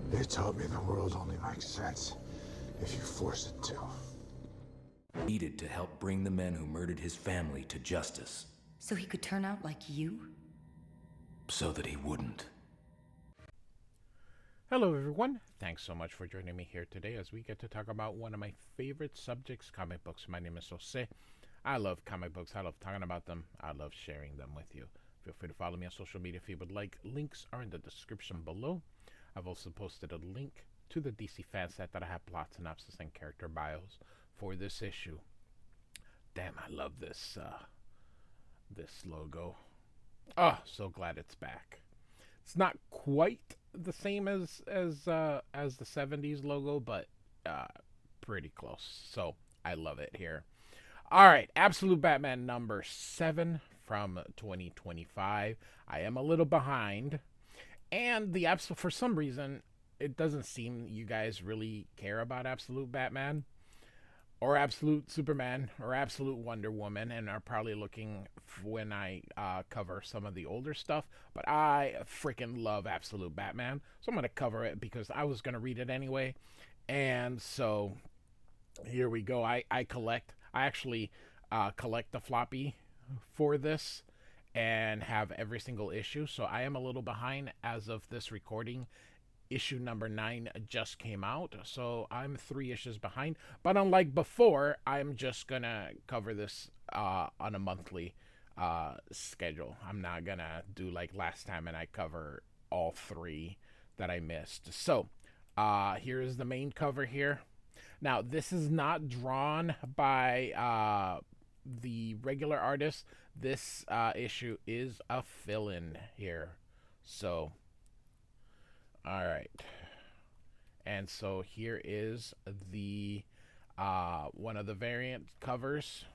They taught me the world only makes sense if you force it to. Needed to help bring the men who murdered his family to justice. So he could turn out like you? So that he wouldn't. Hello everyone, thanks so much for joining me here today as we get to talk about one of my favorite subjects, comic books. My name is Jose. I love comic books, I love talking about them, I love sharing them with you. Feel free to follow me on social media if you would like. Links are in the description below. I've also posted a link to the DC fan set that I have plot synopsis and character bios for this issue. Damn, I love this this logo. Oh, so glad it's back. It's not quite the same as the 70s logo, but pretty close. So I love it here. All right, Absolute Batman number 7 from 2025. I am a little behind, and the absolute, for some reason, it doesn't seem you guys really care about Absolute Batman or Absolute Superman or Absolute Wonder Woman, and are probably looking when I cover some of the older stuff. But I freaking love Absolute Batman, so I'm going to cover it because I was going to read it anyway. And so here we go. I actually collect the floppy for this and have every single issue. So I am a little behind as of this recording. Issue number 9 just came out, so I'm 3 issues behind. But unlike before, I'm just gonna cover this on a monthly schedule. I'm not gonna do like last time and I cover all 3 that I missed. So here is the main cover here. Now, this is not drawn by the regular artist. This issue is a fill-in here. So, all right. And so here is the one of the variant covers.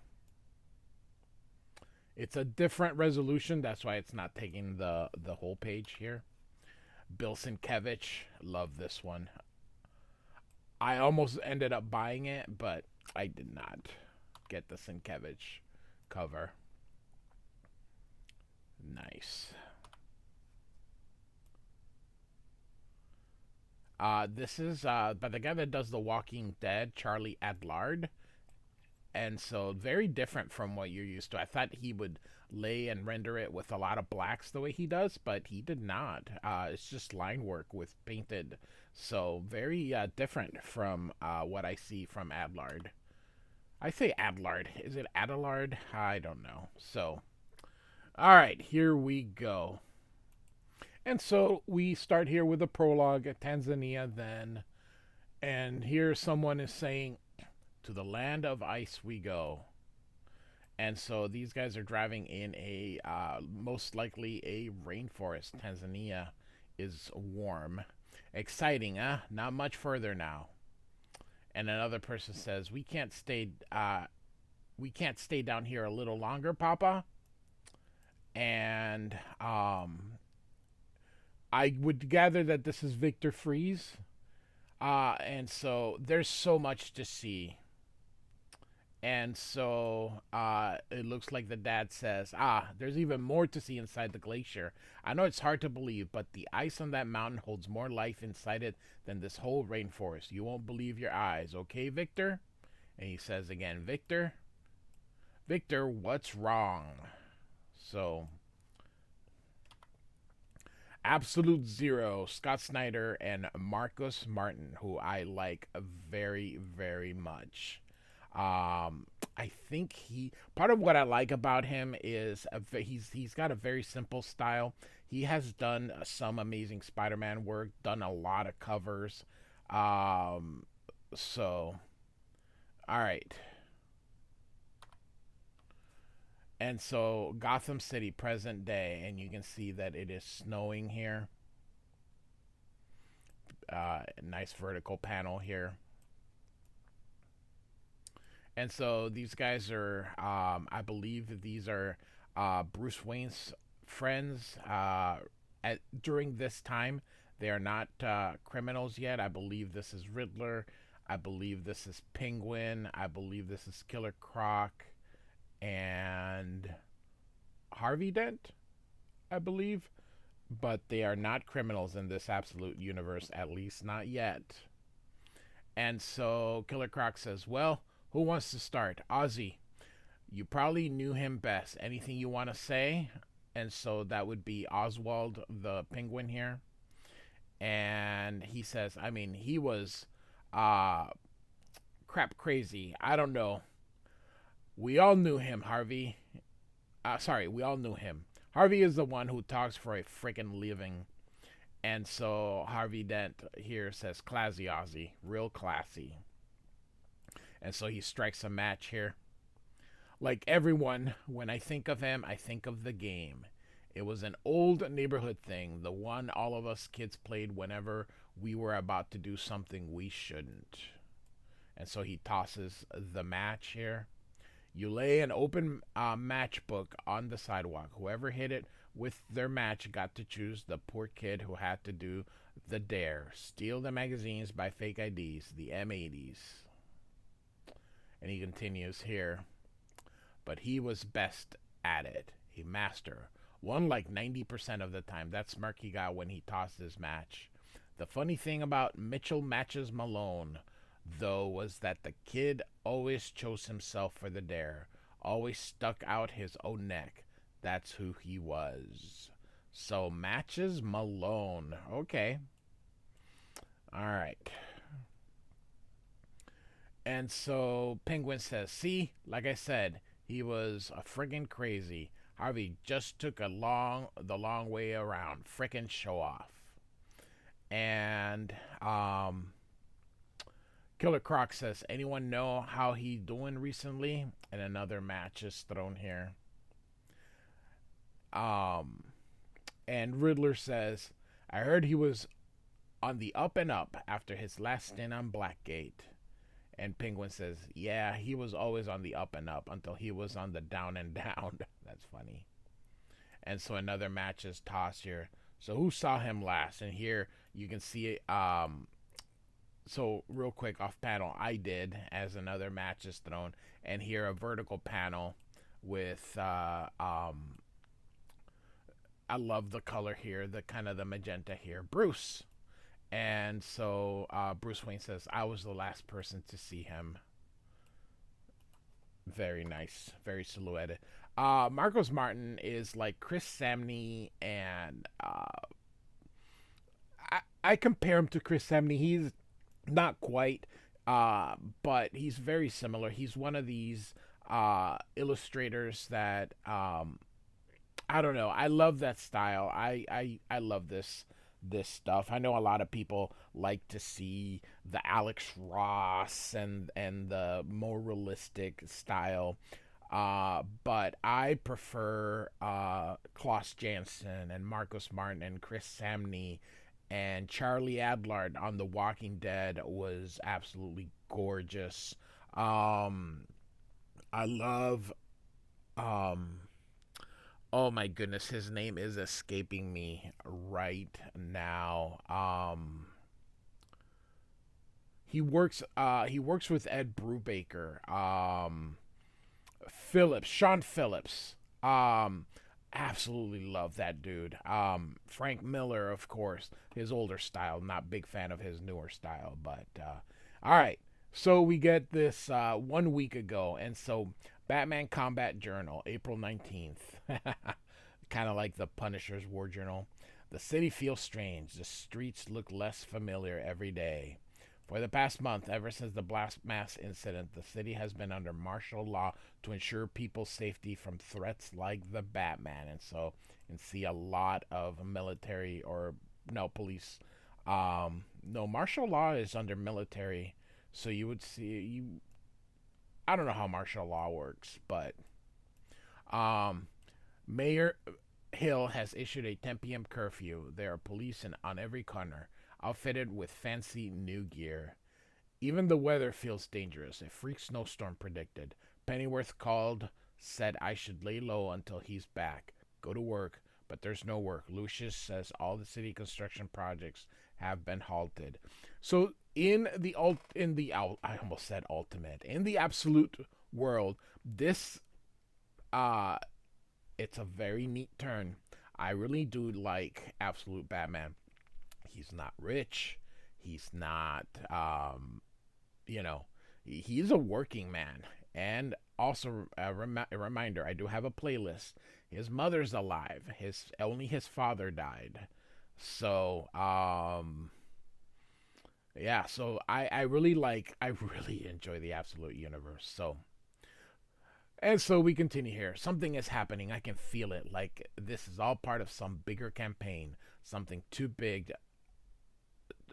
It's a different resolution. That's why it's not taking the whole page here. Bill Sienkiewicz. Love this one. I almost ended up buying it, but I did not get the Sienkiewicz cover. Nice. This is by the guy that does The Walking Dead, Charlie Adlard. And so very different from what you're used to. I thought he would lay and render it with a lot of blacks the way he does, but he did not. It's just line work with painted. So very different from what I see from Adlard. I say Adlard. Is it Adlard? I don't know. So, all right, here we go. And so we start here with a prologue at Tanzania then. And here someone is saying, "To the land of ice we go." And so these guys are driving in a, most likely a rainforest. Tanzania is warm. Exciting, huh? Not much further now. And another person says, we can't stay down here a little longer, Papa. And I would gather that this is Victor Freeze. And so there's so much to see. And so it looks like the dad says, there's even more to see inside the glacier. I know it's hard to believe, but the ice on that mountain holds more life inside it than this whole rainforest. You won't believe your eyes, okay, Victor? And he says again, Victor, what's wrong? So, Absolute Zero, Scott Snyder and Marcus Martin, who I like very, very much. I think part of what I like about him is he's got a very simple style. He has done some amazing Spider-Man work, done a lot of covers. So, all right. And so Gotham City, present day, and you can see that it is snowing here. Nice vertical panel here. And so these guys are, I believe these are Bruce Wayne's friends. During this time, they are not criminals yet. I believe this is Riddler. I believe this is Penguin. I believe this is Killer Croc. And Harvey Dent, I believe. but they are not criminals in this absolute universe, at least not yet. And so Killer Croc says, well, who wants to start? Ozzy, you probably knew him best. Anything you want to say? And so that would be Oswald the Penguin here. And he says, I mean, he was crap crazy. I don't know. We all knew him, Harvey. We all knew him. Harvey is the one who talks for a freaking living. And so Harvey Dent here says, classy Ozzy, real classy. And so he strikes a match here. Like everyone, when I think of him, I think of the game. It was an old neighborhood thing, the one all of us kids played whenever we were about to do something we shouldn't. And so he tosses the match here. You lay an open matchbook on the sidewalk. Whoever hit it with their match got to choose the poor kid who had to do the dare. Steal the magazines by fake IDs, the M80s. And he continues here. But he was best at it. A master. Won like 90% of the time. That smirk he got when he tossed his match. The funny thing about Mitchell Matches Malone, though, was that the kid always chose himself for the dare. Always stuck out his own neck. That's who he was. So, Matches Malone. Okay. All right. And so, Penguin says, see, like I said, he was a friggin' crazy. Harvey just took the long way around. Frickin' show off. And Killer Croc says, anyone know how he doing recently? And another match is thrown here. And Riddler says, I heard he was on the up and up after his last stint on Blackgate. And Penguin says, yeah, he was always on the up and up until he was on the down and down. That's funny. And so another match is tossed here. So who saw him last? And here you can see, so real quick off panel, I did, as another match is thrown. And here a vertical panel with, I love the color here, the kind of the magenta here. Bruce. And so Bruce Wayne says, I was the last person to see him. Very nice. Very silhouetted. Marcos Martin is like Chris Samney, and I compare him to Chris Samney. He's not quite, but he's very similar. He's one of these illustrators that, I don't know. I love that style. I love this stuff. I know a lot of people like to see the Alex Ross and the more realistic style, but I prefer Klaus Janson and Marcos Martin and Chris Samney, and Charlie Adlard on The Walking Dead was absolutely gorgeous. I love oh my goodness, his name is escaping me right now. He works with Ed Brubaker. Sean Phillips. Absolutely love that dude. Frank Miller, of course, his older style. Not big fan of his newer style, but all right. So we get this 1 week ago, and so Batman Combat Journal, April 19th. Kind of like the Punisher's War Journal. The city feels strange. The streets look less familiar every day. For the past month, ever since the blast mass incident, the city has been under martial law to ensure people's safety from threats like the Batman. And so you can see a lot of military police. No, martial law is under military. So you would see, I don't know how martial law works, but Mayor Hill has issued a 10 p.m. curfew. There are police on every corner, outfitted with fancy new gear. Even the weather feels dangerous. A freak snowstorm predicted. Pennyworth said I should lay low until he's back. Go to work, but there's no work. Lucius says all the city construction projects have been halted. So in the absolute world, this it's a very neat turn. I really do like Absolute Batman. He's not rich. He's not, you know, he's a working man. And also a reminder, I do have a playlist. His mother's alive. His father died. So, yeah, so I really enjoy the Absolute Universe. So, and so we continue here. Something is happening. I can feel it. Like this is all part of some bigger campaign, something too big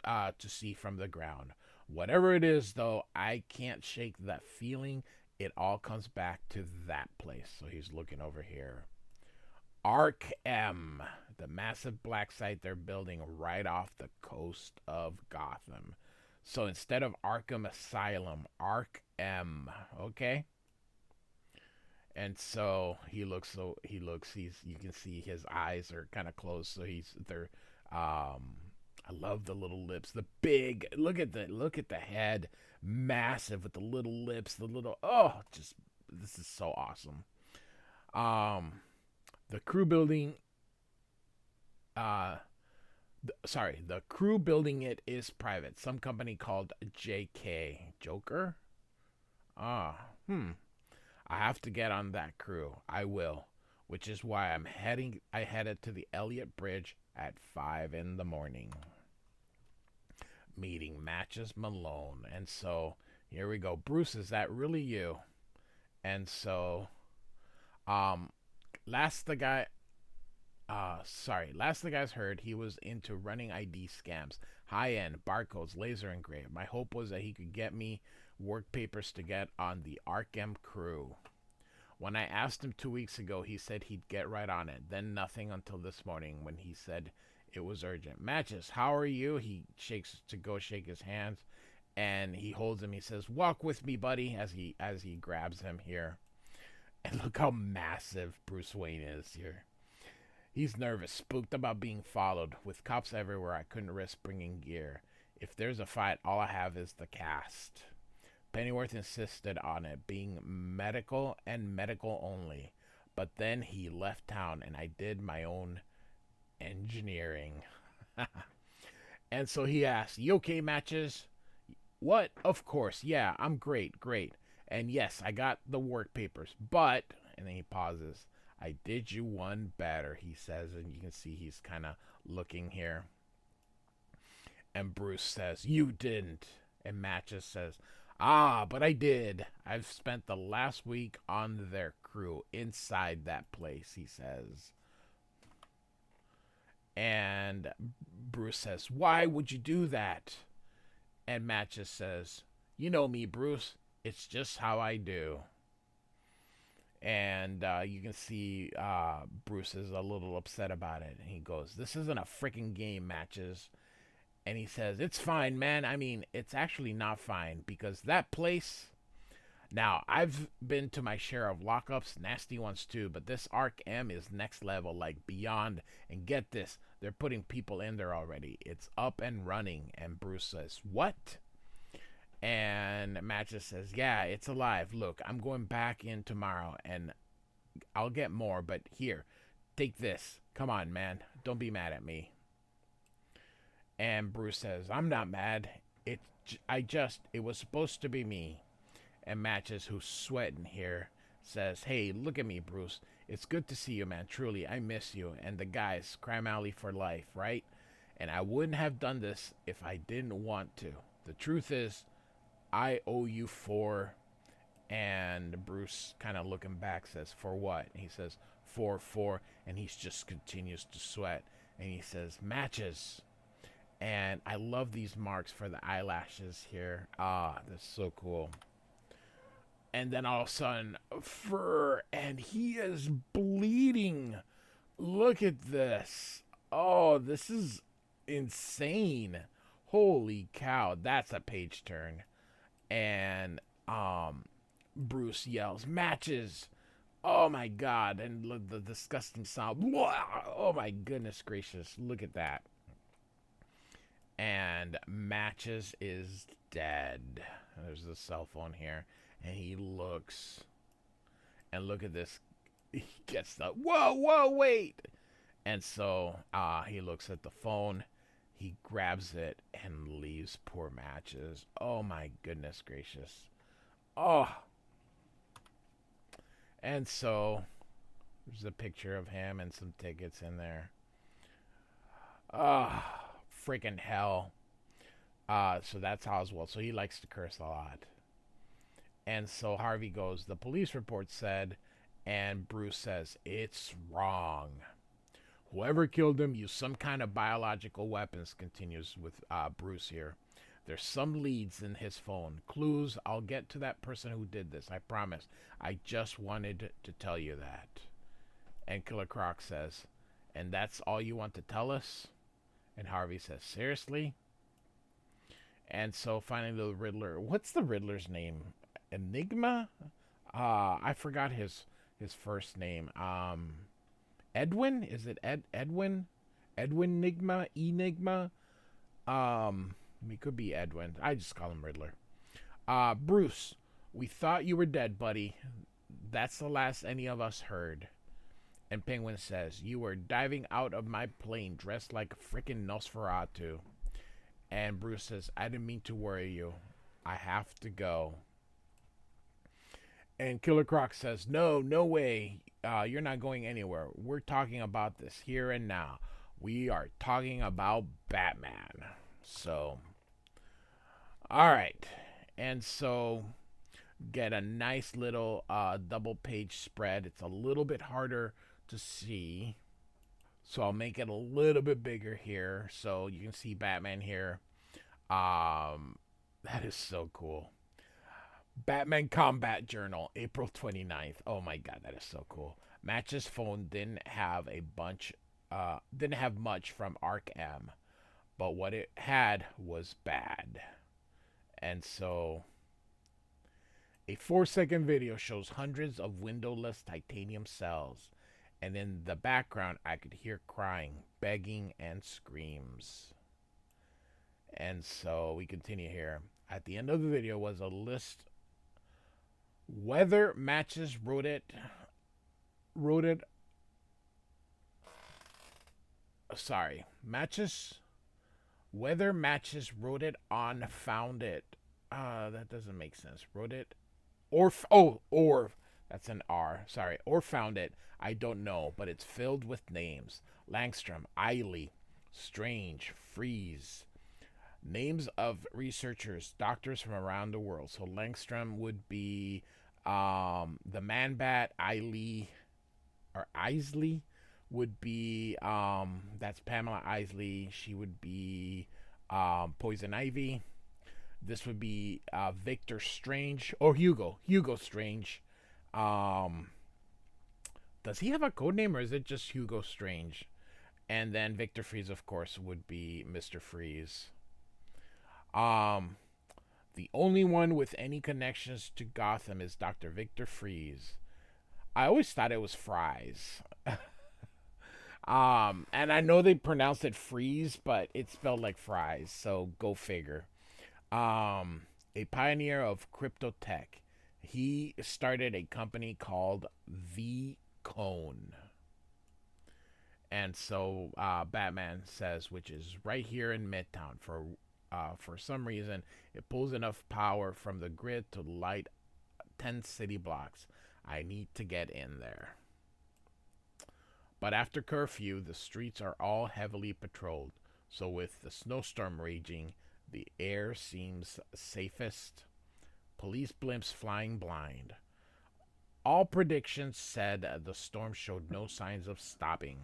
to see from the ground. Whatever it is, though, I can't shake that feeling. It all comes back to that place. So he's looking over here. Arc M, the massive black site they're building right off the coast of Gotham. So instead of Arkham Asylum, Arc M, okay? And so he's you can see his eyes are kind of closed, so they're I love the little lips, the big look at the head, massive with the little lips, the little just this is so awesome. The crew building the crew building it is private. Some company called JK Joker. I have to get on that crew. I will, which is why I headed to the Elliott Bridge at 5 in the morning. Meeting Matches Malone. And so here we go. Bruce, is that really you? And so last the guys heard, he was into running ID scams, high end barcodes, laser engraved. My hope was that he could get me work papers to get on the Arkham crew. When I asked him 2 weeks ago, he said he'd get right on it. Then nothing until this morning when he said it was urgent. Matches, how are you? He shakes to go shake his hands, and he holds him. He says, "Walk with me, buddy," as he grabs him here. And look how massive Bruce Wayne is here. He's nervous, spooked about being followed. With cops everywhere, I couldn't risk bringing gear. If there's a fight, all I have is the cast. Pennyworth insisted on it being medical and medical only. But then he left town, and I did my own engineering. And so he asked, "You okay, Matches?" "What? Of course. Yeah, I'm great. And yes, I got the work papers. But," and then he pauses, "I did you one better," he says, and you can see he's kind of looking here. And Bruce says, "You didn't." And Matches says, "But I did. I've spent the last week on their crew inside that place," he says. And Bruce says, "Why would you do that?" And Matches says, "You know me, Bruce. It's just how I do." And you can see Bruce is a little upset about it. And he goes, "This isn't a freaking game, Matches." And he says, "It's fine, man. I mean, it's actually not fine because that place... Now, I've been to my share of lockups, nasty ones too, but this Arc M is next level, like beyond. And get this, they're putting people in there already. It's up and running." And Bruce says, "What?" And Matches says, "Yeah, it's alive. Look, I'm going back in tomorrow and I'll get more, but here, take this. Come on, man. Don't be mad at me." And Bruce says, "I'm not mad. It was supposed to be me." And Matches, who's sweating here, says, "Hey, look at me, Bruce. It's good to see you, man. Truly, I miss you. And the guys, Crime Alley for life, right? And I wouldn't have done this if I didn't want to. The truth is, I owe you 4. And Bruce, kind of looking back, says, "For what?" And he says, 4. And he just continues to sweat. And he says, "Matches." And I love these marks for the eyelashes here. That's so cool. And then all of a sudden, fur, and he is bleeding. Look at this. Oh, this is insane. Holy cow, that's a page turn. And Bruce yells, "Matches!" Oh my god, and look, the disgusting sound. Oh my goodness gracious, look at that. And Matches is dead. There's the cell phone here. And he looks. And look at this. He gets the, whoa, wait. And so he looks at the phone. He grabs it and leaves poor Matches. Oh my goodness gracious. Oh. And so there's a picture of him and some tickets in there. Oh, freaking hell. So that's Oswald. So he likes to curse a lot. And so Harvey goes, the police report said, and Bruce says, it's wrong. Whoever killed him used some kind of biological weapons, continues with Bruce here. There's some leads in his phone. Clues. I'll get to that person who did this. I promise. I just wanted to tell you that. And Killer Croc says, and that's all you want to tell us? And Harvey says, seriously? And so finally the Riddler. What's the Riddler's name? Enigma? I forgot his first name. Edwin? Is it Edwin? Edwin Enigma? Enigma? It could be Edwin. I just call him Riddler. Bruce, we thought you were dead, buddy. That's the last any of us heard. And Penguin says, you were diving out of my plane dressed like a freaking Nosferatu. And Bruce says, I didn't mean to worry you. I have to go. And Killer Croc says, no way. You're not going anywhere. We're talking about this here and now. We are talking about Batman. So, all right. And so, get a nice little double page spread. It's a little bit harder to see. So I'll make it a little bit bigger here. So you can see Batman here. That is so cool. Batman Combat Journal, April 29th. Oh my god, that is so cool. Match's phone didn't have much from Arkham, but what it had was bad. And so a 4-second video shows hundreds of windowless titanium cells, and in the background I could hear crying, begging, and screams. And so we continue here. At the end of the video was a list. Whether Matches wrote it. Sorry, Matches. Whether Matches wrote it on found it. That doesn't make sense. Wrote it, or that's an R. Sorry, or found it. I don't know, but it's filled with names: Langstrom, Eiley, Strange, Freeze. Names of researchers, doctors from around the world. So Langstrom would be the Man-Bat. Isley would be that's Pamela Isley. She would be Poison Ivy. This would be Victor Strange or Hugo Strange. Does he have a code name or is it just Hugo Strange? And then Victor Freeze, of course, would be Mr. Freeze. The only one with any connections to Gotham is Dr. Victor Freeze. I always thought it was Fries. And I know they pronounced it Freeze, but it's spelled like fries, so go figure. A pioneer of crypto tech. He started a company called V Cone. And so Batman says, which is right here in Midtown. For some reason, it pulls enough power from the grid to light 10 city blocks. I need to get in there. But after curfew, the streets are all heavily patrolled. So with the snowstorm raging, the air seems safest. Police blimps flying blind. All predictions said the storm showed no signs of stopping.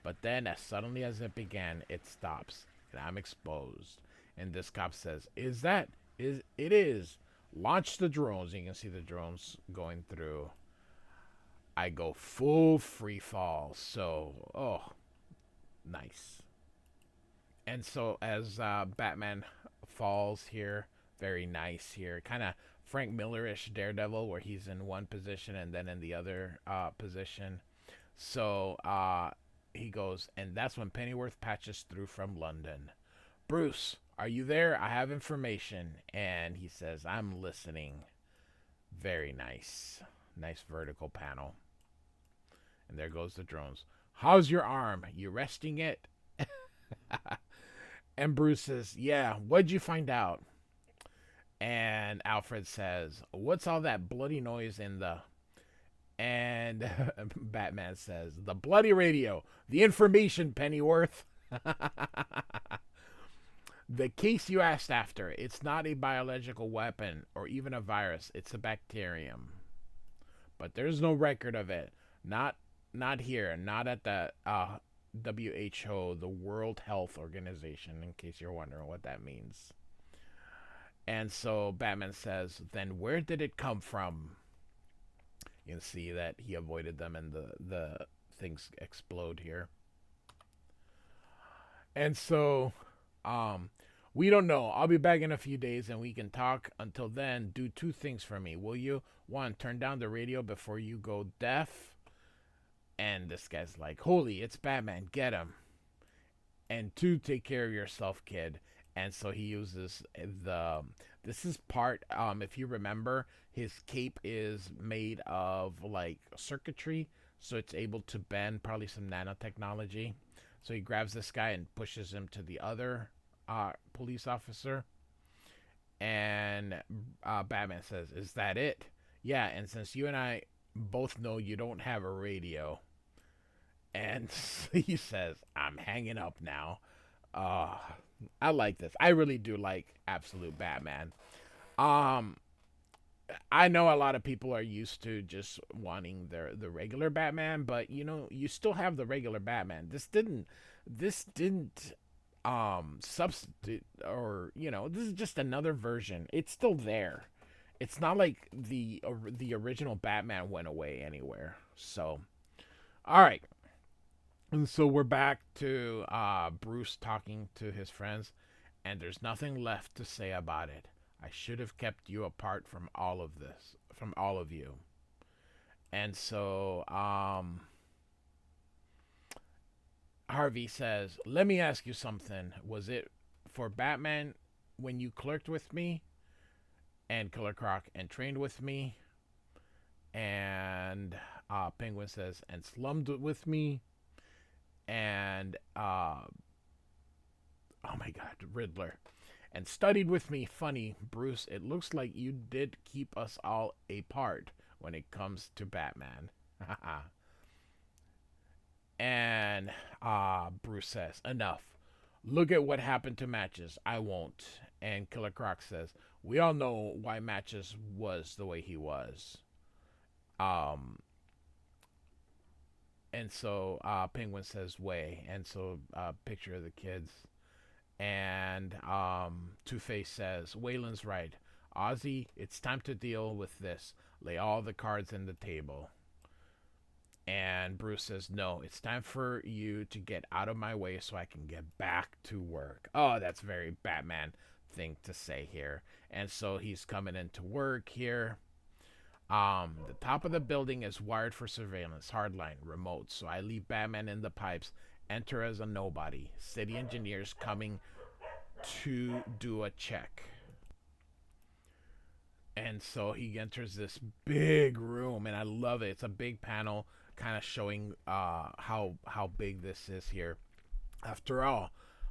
But then, as suddenly as it began, it stops. And I'm exposed. And this cop says, it is. Launch the drones. You can see the drones going through. I go full free fall. So, nice. And so as Batman falls here, very nice here. Kind of Frank Miller-ish Daredevil, where he's in one position and then in the other position. So he goes, and that's when Pennyworth patches through from London. Bruce, are you there? I have information. And he says, I'm listening. Very nice. Nice vertical panel. And there goes the drones. How's your arm? You resting it? And Bruce says, yeah, what'd you find out? And Alfred says, what's all that bloody noise in the... And Batman says, the bloody radio, the information, Pennyworth. The case you asked after, it's not a biological weapon or even a virus, it's a bacterium. But there's no record of it. Not here, not at the WHO, the World Health Organization, in case you're wondering what that means. And so Batman says, then where did it come from? You can see that he avoided them and the things explode here. And so we don't know. I'll be back in a few days and we can talk. Until then, do 2 things for me, will you? 1, turn down the radio before you go deaf. And this guy's like, holy, it's Batman, get him. And 2, take care of yourself, kid. And so he uses this is part, if you remember, his cape is made of like circuitry, so it's able to bend, probably some nanotechnology. So he grabs this guy and pushes him to the other police officer. And Batman says, is that it? Yeah, and since you and I both know you don't have a radio. And he says, I'm hanging up now. I like this. I really do like Absolute Batman. I know a lot of people are used to just wanting the regular Batman, but you know, you still have the regular Batman. This didn't substitute, or you know, this is just another version. It's still there. It's not like the original Batman went away anywhere. So, all right. And so we're back to Bruce talking to his friends, and there's nothing left to say about it. I should have kept you apart from all of this, from all of you. And so Harvey says, let me ask you something. Was it for Batman when you clerked with me and Killer Croc and trained with me? And Penguin says, and slummed with me? And oh my god, Riddler, and studied with me. Funny, Bruce, it looks like you did keep us all apart when it comes to Batman. And Bruce says, enough. Look at what happened to Matches. I won't. And Killer Croc says, we all know why Matches was the way he was. And so Penguin says, way. And so picture of the kids. And Two-Face says, Wayland's right. Ozzy, it's time to deal with this. Lay all the cards on the table. And Bruce says, no, it's time for you to get out of my way so I can get back to work. Oh, that's very Batman thing to say here. And so he's coming into work here. The top of the building is wired for surveillance, hardline, remote. So I leave Batman in the pipes, enter as a nobody. City engineers coming to do a check. And so he enters this big room, and I love it. It's a big panel, kind of showing how big this is here. After all,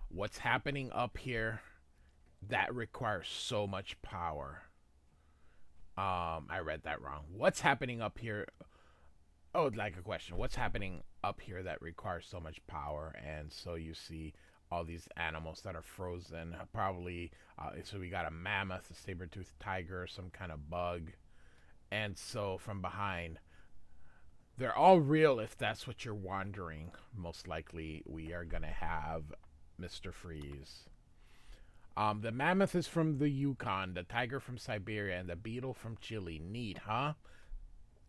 what's happening up here, that requires so much power. I read that wrong. What's happening up here? Oh, like a question. What's happening up here that requires so much power? And so you see all these animals that are frozen. Probably, so we got a mammoth, a saber-toothed tiger, some kind of bug. And so from behind, they're all real if that's what you're wondering. Most likely we are going to have Mr. Freeze. The mammoth is from the Yukon, the tiger from Siberia, and the beetle from Chile. Neat, huh?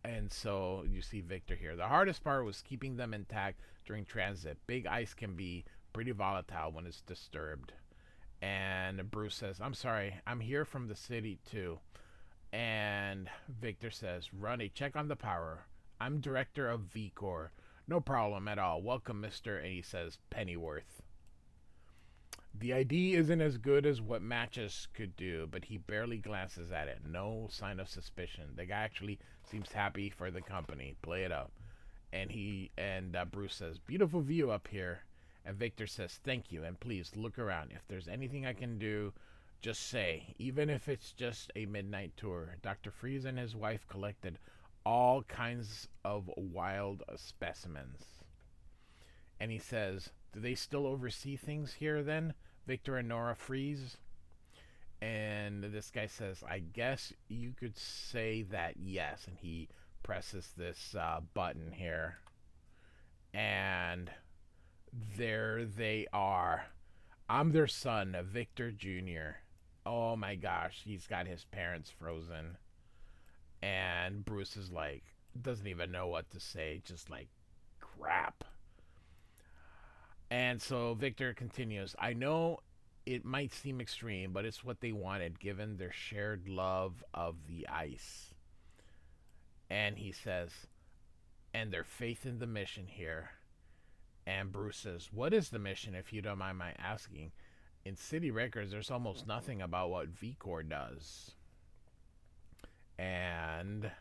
And so you see Victor here. The hardest part was keeping them intact during transit. Big ice can be pretty volatile when it's disturbed. And Bruce says, I'm sorry, I'm here from the city too. And Victor says, run a check on the power. I'm director of V-Corps. No problem at all. Welcome, mister. And he says, Pennyworth. The ID isn't as good as what Matches could do, but he barely glances at it. No sign of suspicion. The guy actually seems happy for the company. Play it up. And Bruce says, "Beautiful view up here." And Victor says, "Thank you, and please look around. If there's anything I can do, just say, even if it's just a midnight tour." Dr. Freeze and his wife collected all kinds of wild specimens. And he says, "Do they still oversee things here then, Victor and Nora Freeze?" And this guy says, "I guess you could say that, yes." And he presses this button here. And there they are. I'm their son, Victor Jr. Oh my gosh, he's got his parents frozen. And Bruce is like, doesn't even know what to say, just like, crap. And so Victor continues, "I know it might seem extreme, but it's what they wanted given their shared love of the ice." And he says, "And their faith in the mission here." And Bruce says, "What is the mission, if you don't mind my asking? In city records, there's almost nothing about what VCOR does." And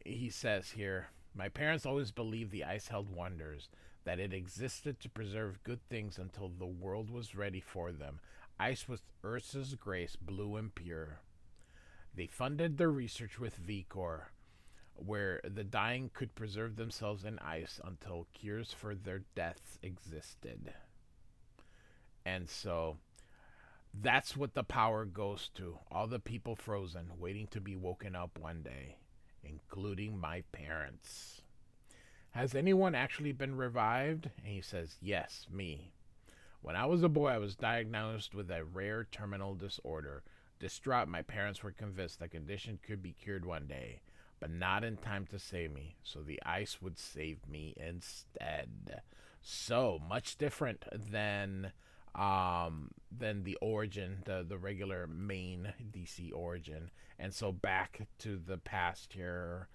he says here, "My parents always believed the ice held wonders, that it existed to preserve good things until the world was ready for them. Ice with Earth's grace, blue and pure. They funded their research with VCOR, where the dying could preserve themselves in ice until cures for their deaths existed." And so that's what the power goes to. All the people frozen, waiting to be woken up one day, including my parents. "Has anyone actually been revived?" And he says, "Yes, me. When I was a boy, I was diagnosed with a rare terminal disorder. Distraught, my parents were convinced the condition could be cured one day, but not in time to save me, so the ice would save me instead." So much different than the origin, the regular main DC origin. And so back to the past here.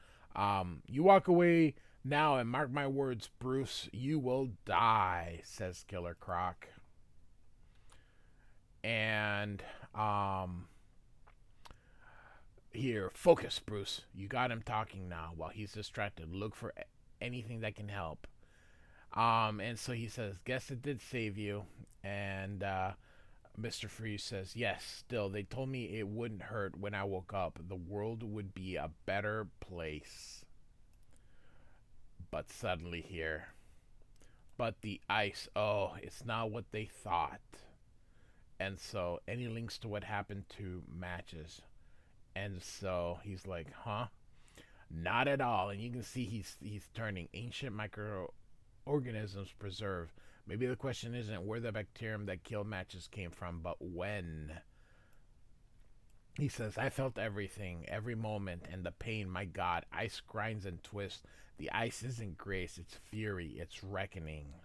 "You walk away now and mark my words, Bruce, you will die," says Killer Croc. And here, "Focus, Bruce. You got him talking now. While he's distracted, look for anything that can help." And so he says, "Guess it did save you." And Mr. Freeze says, "Yes, still, they told me it wouldn't hurt when I woke up. The world would be a better place." But suddenly here, "But the ice, oh, it's not what they thought." And so, any links to what happened to Matches? And so he's like, "Huh? Not at all." And you can see he's turning. "Ancient microorganisms preserved. Maybe the question isn't where the bacterium that killed Matches came from, but when." He says, "I felt everything, every moment, and the pain, my God. Ice grinds and twists. The ice isn't grace, it's fury, it's reckoning."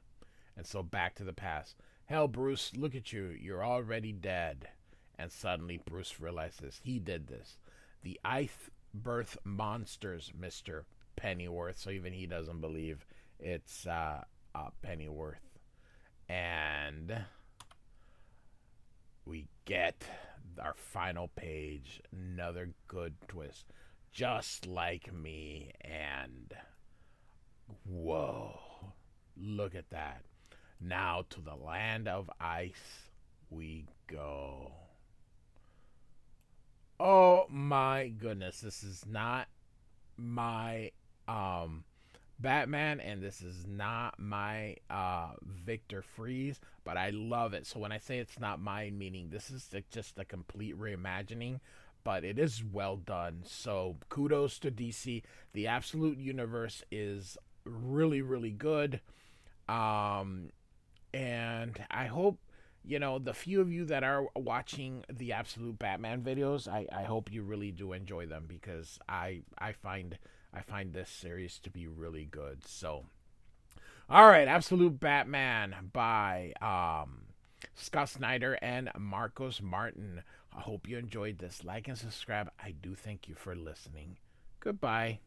And so back to the past. "Hell, Bruce, look at you. You're already dead." And suddenly Bruce realizes he did this. "The ice birth monsters, Mr. Pennyworth." So even he doesn't believe it's Pennyworth. And we get our final page. Another good twist. "Just like me." And whoa, look at that. "Now to the land of ice we go." Oh my goodness, this is not my Batman, and this is not my Victor Freeze, but I love it. So when I say it's not mine, meaning this is just a complete reimagining, but it is well done. So kudos to DC. The Absolute Universe is really, really good. And I hope, the few of you that are watching the Absolute Batman videos, I hope you really do enjoy them, because I find this series to be really good. So, all right, Absolute Batman by Scott Snyder and Marcos Martin. I hope you enjoyed this. Like and subscribe. I do thank you for listening. Goodbye.